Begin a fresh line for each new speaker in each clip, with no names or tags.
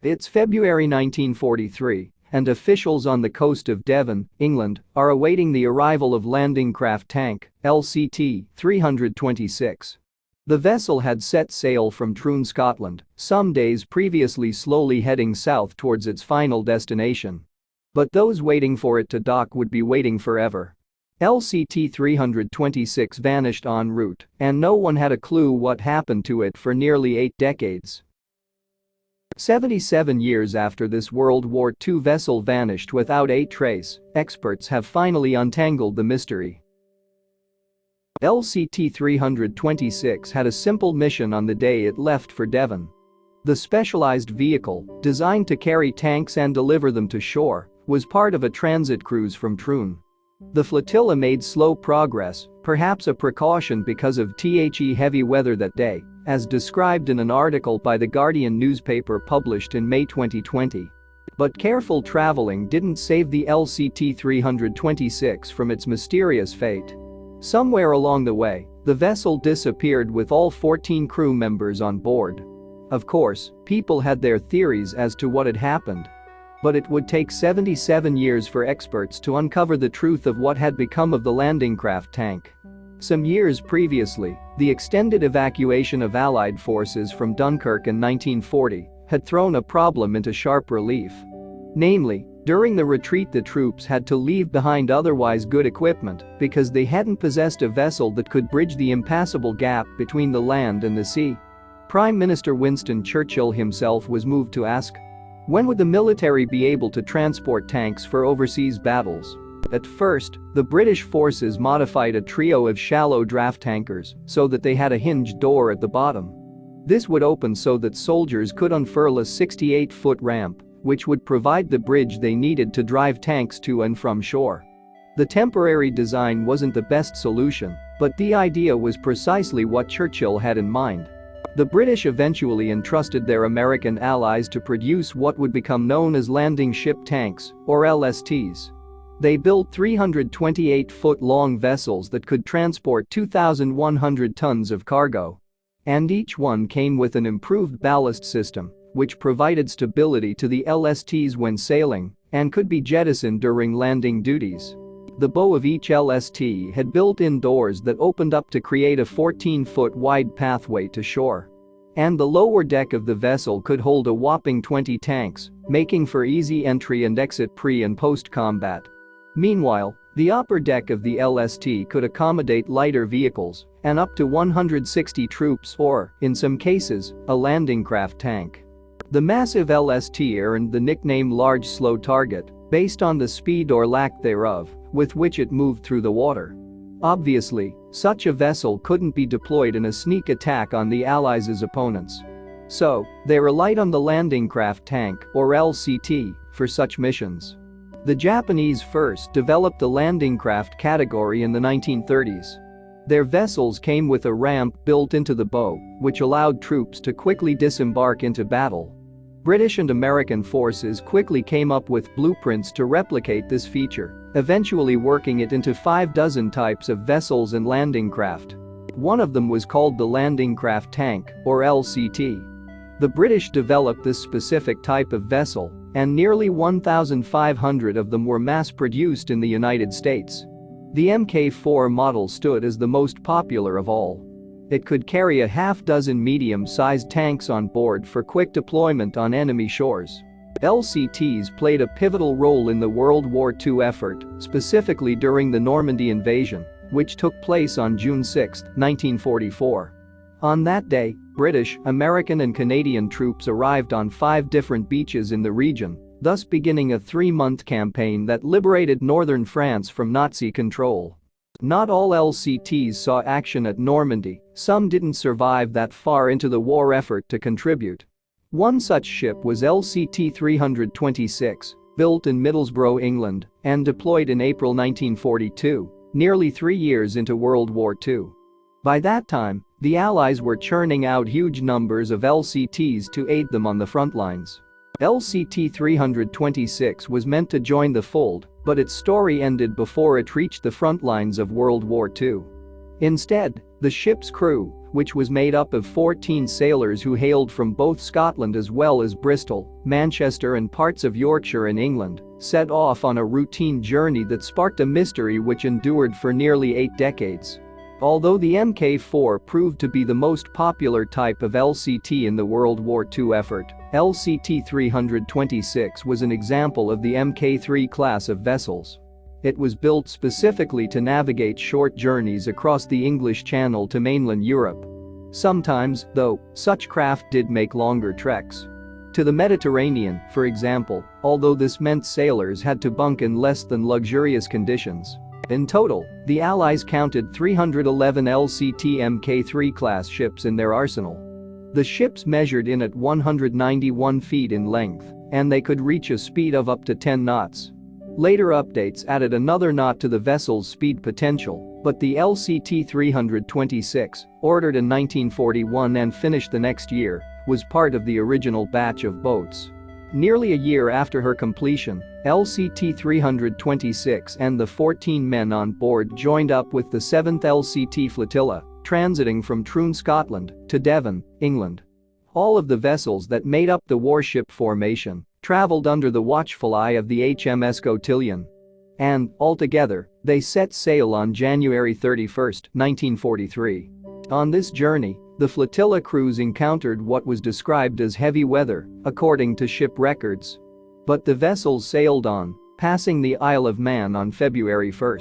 It's February 1943, and officials on the coast of Devon, England, are awaiting the arrival of landing craft tank LCT-326. The vessel had set sail from Troon, Scotland, some days previously, slowly heading south towards its final destination. But those waiting for it to dock would be waiting forever. LCT-326 vanished en route, and no one had a clue what happened to it for nearly 8 decades. 77 years after this World War II vessel vanished without a trace, experts have finally untangled the mystery. LCT-326 had a simple mission on the day it left for Devon. The specialized vehicle, designed to carry tanks and deliver them to shore, was part of a transit cruise from Troon. The flotilla made slow progress, perhaps a precaution because of the heavy weather that day, as described in an article by The Guardian newspaper published in May 2020. But careful traveling didn't save the LCT-326 from its mysterious fate. Somewhere along the way, the vessel disappeared with all 14 crew members on board. Of course, people had their theories as to what had happened. But it would take 77 years for experts to uncover the truth of what had become of the landing craft tank. Some years previously, the extended evacuation of Allied forces from Dunkirk in 1940 had thrown a problem into sharp relief. Namely, during the retreat the troops had to leave behind otherwise good equipment because they hadn't possessed a vessel that could bridge the impassable gap between the land and the sea. Prime Minister Winston Churchill himself was moved to ask, when would the military be able to transport tanks for overseas battles? At first, the British forces modified a trio of shallow draft tankers so that they had a hinged door at the bottom. This would open so that soldiers could unfurl a 68-foot ramp, which would provide the bridge they needed to drive tanks to and from shore. The temporary design wasn't the best solution, but the idea was precisely what Churchill had in mind. The British eventually entrusted their American allies to produce what would become known as landing ship tanks, or LSTs. They built 328-foot-long vessels that could transport 2,100 tons of cargo. And each one came with an improved ballast system, which provided stability to the LSTs when sailing and could be jettisoned during landing duties. The bow of each LST had built-in doors that opened up to create a 14-foot-wide pathway to shore. And the lower deck of the vessel could hold a whopping 20 tanks, making for easy entry and exit pre- and post-combat. Meanwhile, the upper deck of the LST could accommodate lighter vehicles and up to 160 troops or, in some cases, a landing craft tank. The massive LST earned the nickname Large Slow Target, based on the speed or lack thereof with which it moved through the water. Obviously, such a vessel couldn't be deployed in a sneak attack on the Allies' opponents. So, they relied on the landing craft tank, or LCT, for such missions. The Japanese first developed the landing craft category in the 1930s. Their vessels came with a ramp built into the bow, which allowed troops to quickly disembark into battle. British and American forces quickly came up with blueprints to replicate this feature, eventually working it into 6 types of vessels and landing craft. One of them was called the Landing Craft Tank, or LCT. The British developed this specific type of vessel, and nearly 1,500 of them were mass-produced in the United States. The Mk4 model stood as the most popular of all. It could carry a half-dozen medium-sized tanks on board for quick deployment on enemy shores. LCTs played a pivotal role in the World War II effort, specifically during the Normandy invasion, which took place on June 6, 1944. On that day, British, American and Canadian troops arrived on 5 different beaches in the region, thus beginning a 3-month campaign that liberated northern France from Nazi control. Not all LCTs saw action at Normandy, some didn't survive that far into the war effort to contribute. One such ship was LCT-326, built in Middlesbrough, England, and deployed in April 1942, nearly 3 years into World War II. By that time, the Allies were churning out huge numbers of LCTs to aid them on the front lines. LCT-326 was meant to join the fold, but its story ended before it reached the front lines of World War II. Instead, the ship's crew, which was made up of 14 sailors who hailed from both Scotland as well as Bristol, Manchester and parts of Yorkshire in England, set off on a routine journey that sparked a mystery which endured for nearly 8 decades. Although the Mk4 proved to be the most popular type of LCT in the World War II effort, LCT 326 was an example of the Mk3 class of vessels. It was built specifically to navigate short journeys across the English Channel to mainland Europe. Sometimes, though, such craft did make longer treks to the Mediterranean, for example, although this meant sailors had to bunk in less than luxurious conditions. In total, the Allies counted 311 LCT Mk3 class ships in their arsenal. The ships measured in at 191 feet in length, and they could reach a speed of up to 10 knots. Later updates added another knot to the vessel's speed potential, but the LCT 326, ordered in 1941 and finished the next year, was part of the original batch of boats. Nearly a year after her completion, LCT 326 and the 14 men on board joined up with the 7th LCT flotilla, transiting from Troon, Scotland, to Devon, England. All of the vessels that made up the warship formation traveled under the watchful eye of the HMS Cotillion. And, altogether, they set sail on January 31, 1943. On this journey, the flotilla crews encountered what was described as heavy weather, according to ship records. But the vessels sailed on, passing the Isle of Man on February 1.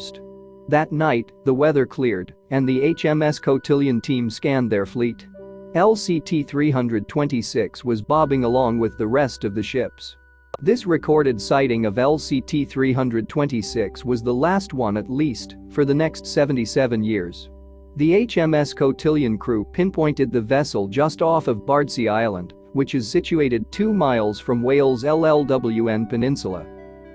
That night, the weather cleared, and the HMS Cotillion team scanned their fleet. LCT 326 was bobbing along with the rest of the ships. This recorded sighting of LCT 326 was the last one, at least, for the next 77 years. The HMS Cotillion crew pinpointed the vessel just off of Bardsey Island, which is situated 2 miles from Wales' LLWN Peninsula.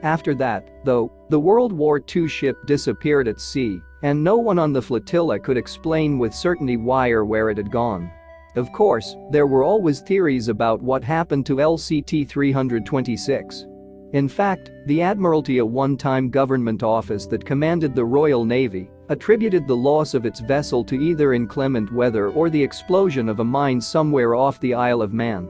After that, though, the World War II ship disappeared at sea, and no one on the flotilla could explain with certainty why or where it had gone. Of course, there were always theories about what happened to LCT 326. In fact, the Admiralty, a one-time government office that commanded the Royal Navy, attributed the loss of its vessel to either inclement weather or the explosion of a mine somewhere off the Isle of Man.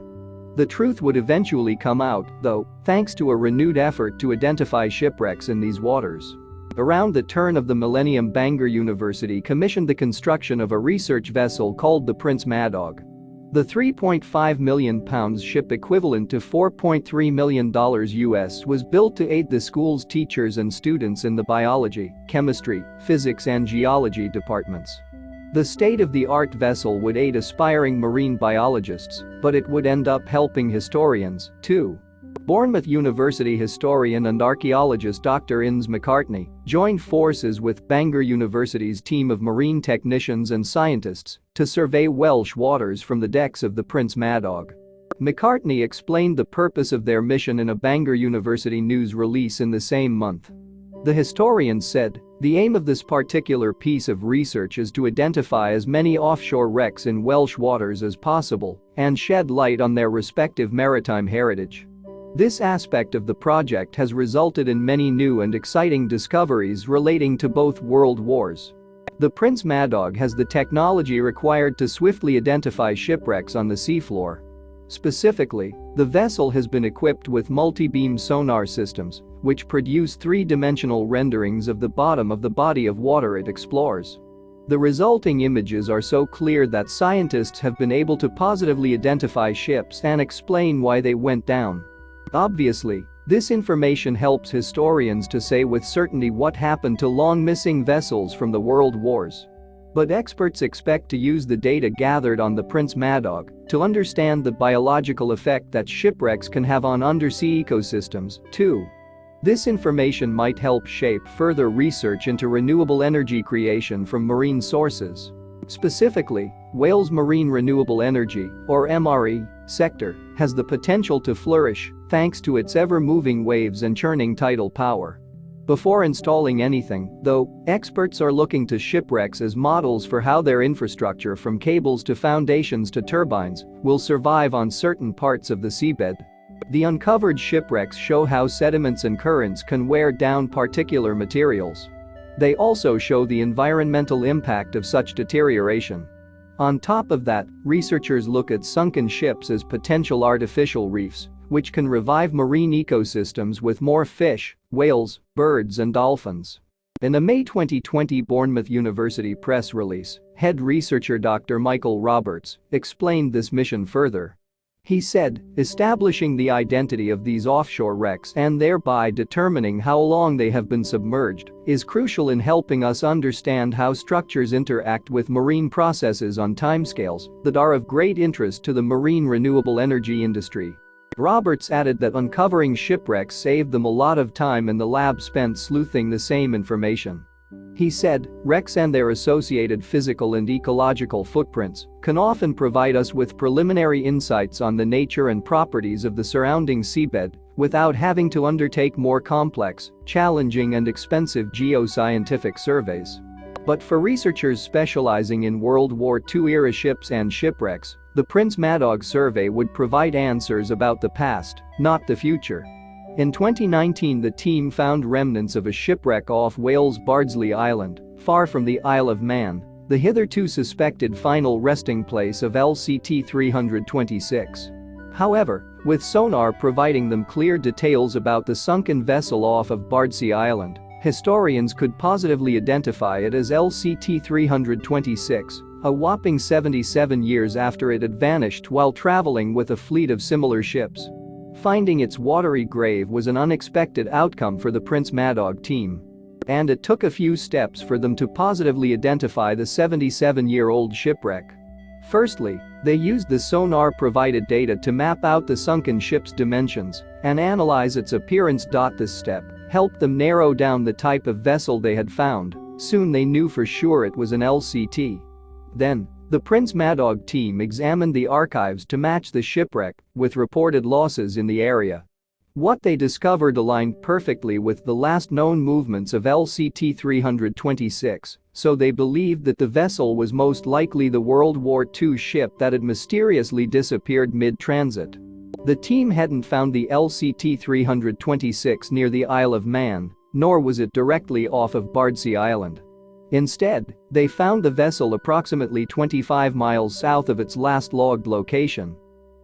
The truth would eventually come out, though, thanks to a renewed effort to identify shipwrecks in these waters. Around the turn of the millennium, Bangor University commissioned the construction of a research vessel called the Prince Maddog. The £3.5 million ship, equivalent to $4.3 million US, was built to aid the school's teachers and students in the biology, chemistry, physics and geology departments. The state-of-the-art vessel would aid aspiring marine biologists, but it would end up helping historians, too. Bournemouth University historian and archaeologist Dr. Innes McCartney joined forces with Bangor University's team of marine technicians and scientists to survey Welsh waters from the decks of the Prince Maddog. McCartney explained the purpose of their mission in a Bangor University news release in the same month. The historian said, "The aim of this particular piece of research is to identify as many offshore wrecks in Welsh waters as possible and shed light on their respective maritime heritage." This aspect of the project has resulted in many new and exciting discoveries relating to both world wars. The Prince Maddog has the technology required to swiftly identify shipwrecks on the seafloor. Specifically, the vessel has been equipped with multi-beam sonar systems, which produce three-dimensional renderings of the bottom of the body of water it explores. The resulting images are so clear that scientists have been able to positively identify ships and explain why they went down. Obviously, this information helps historians to say with certainty what happened to long-missing vessels from the world wars. But experts expect to use the data gathered on the Prince Maddog to understand the biological effect that shipwrecks can have on undersea ecosystems, too. This information might help shape further research into renewable energy creation from marine sources. Specifically, Wales' marine renewable energy, or MRE, sector has the potential to flourish thanks to its ever-moving waves and churning tidal power. Before installing anything, though, experts are looking to shipwrecks as models for how their infrastructure, from cables to foundations to turbines, will survive on certain parts of the seabed. The uncovered shipwrecks show how sediments and currents can wear down particular materials. They also show the environmental impact of such deterioration. On top of that, researchers look at sunken ships as potential artificial reefs, which can revive marine ecosystems with more fish, whales, birds and dolphins. In a May 2020 Bournemouth University press release, head researcher Dr. Michael Roberts explained this mission further. He said, establishing the identity of these offshore wrecks and thereby determining how long they have been submerged is crucial in helping us understand how structures interact with marine processes on timescales that are of great interest to the marine renewable energy industry. Roberts added that uncovering shipwrecks saved them a lot of time in the lab spent sleuthing the same information. He said, wrecks and their associated physical and ecological footprints can often provide us with preliminary insights on the nature and properties of the surrounding seabed without having to undertake more complex, challenging and expensive geoscientific surveys. But for researchers specializing in World War II-era ships and shipwrecks, the Prince Madog survey would provide answers about the past, not the future. In 2019, the team found remnants of a shipwreck off Wales' Bardsley Island, far from the Isle of Man, the hitherto suspected final resting place of LCT-326. However, with sonar providing them clear details about the sunken vessel off of Bardsley Island, historians could positively identify it as LCT-326, a whopping 77 years after it had vanished while traveling with a fleet of similar ships. Finding its watery grave was an unexpected outcome for the Prince Madog team. And it took a few steps for them to positively identify the 77-year-old shipwreck. Firstly, they used the sonar-provided data to map out the sunken ship's dimensions and analyze its appearance. This step helped them narrow down the type of vessel they had found. Soon they knew for sure it was an LCT. Then, the Prince Madog team examined the archives to match the shipwreck with reported losses in the area. What they discovered aligned perfectly with the last known movements of LCT-326, so they believed that the vessel was most likely the World War II ship that had mysteriously disappeared mid-transit. The team hadn't found the LCT-326 near the Isle of Man, nor was it directly off of Bardsley Island. Instead, they found the vessel approximately 25 miles south of its last logged location.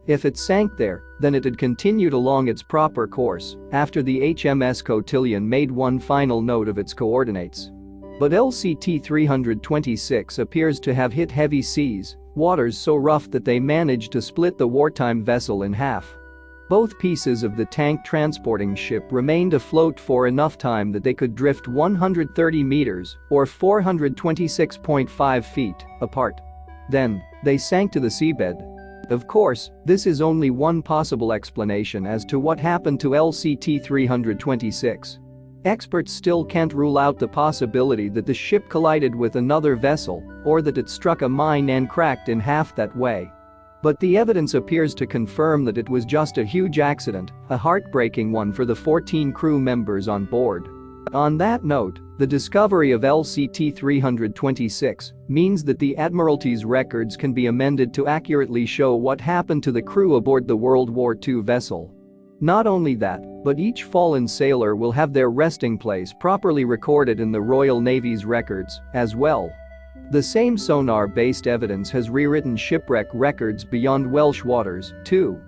If it sank there, then it had continued along its proper course after the HMS Cotillion made one final note of its coordinates. But LCT-326 appears to have hit heavy seas, waters so rough that they managed to split the wartime vessel in half. Both pieces of the tank transporting ship remained afloat for enough time that they could drift 130 meters or 426.5 feet apart. Then, they sank to the seabed. Of course, this is only one possible explanation as to what happened to LCT-326. Experts still can't rule out the possibility that the ship collided with another vessel or that it struck a mine and cracked in half that way. But the evidence appears to confirm that it was just a huge accident, a heartbreaking one for the 14 crew members on board. On that note, the discovery of LCT-326 means that the Admiralty's records can be amended to accurately show what happened to the crew aboard the World War II vessel. Not only that, but each fallen sailor will have their resting place properly recorded in the Royal Navy's records as well. The same sonar-based evidence has rewritten shipwreck records beyond Welsh waters, too.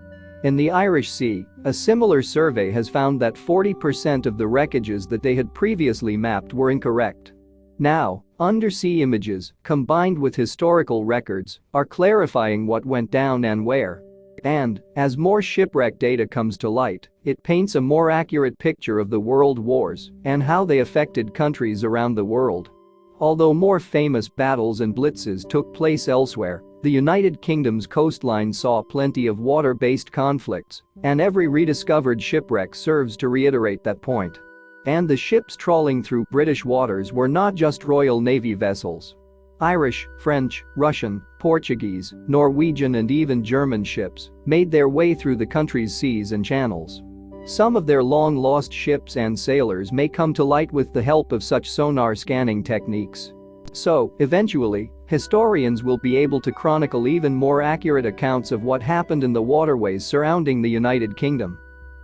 In the Irish Sea, a similar survey has found that 40% of the wreckages that they had previously mapped were incorrect. Now, undersea images, combined with historical records, are clarifying what went down and where. And, as more shipwreck data comes to light, it paints a more accurate picture of the world wars and how they affected countries around the world. Although more famous battles and blitzes took place elsewhere, the United Kingdom's coastline saw plenty of water-based conflicts, and every rediscovered shipwreck serves to reiterate that point. And the ships trawling through British waters were not just Royal Navy vessels. Irish, French, Russian, Portuguese, Norwegian and even German ships made their way through the country's seas and channels. Some of their long-lost ships and sailors may come to light with the help of such sonar scanning techniques. So, eventually, historians will be able to chronicle even more accurate accounts of what happened in the waterways surrounding the United Kingdom.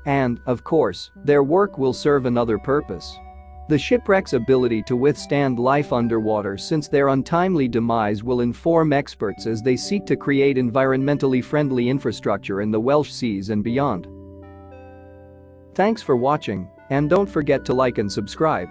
And, of course, their work will serve another purpose. The shipwreck's ability to withstand life underwater since their untimely demise will inform experts as they seek to create environmentally friendly infrastructure in the Welsh Seas and beyond. Thanks for watching, and don't forget to like and subscribe.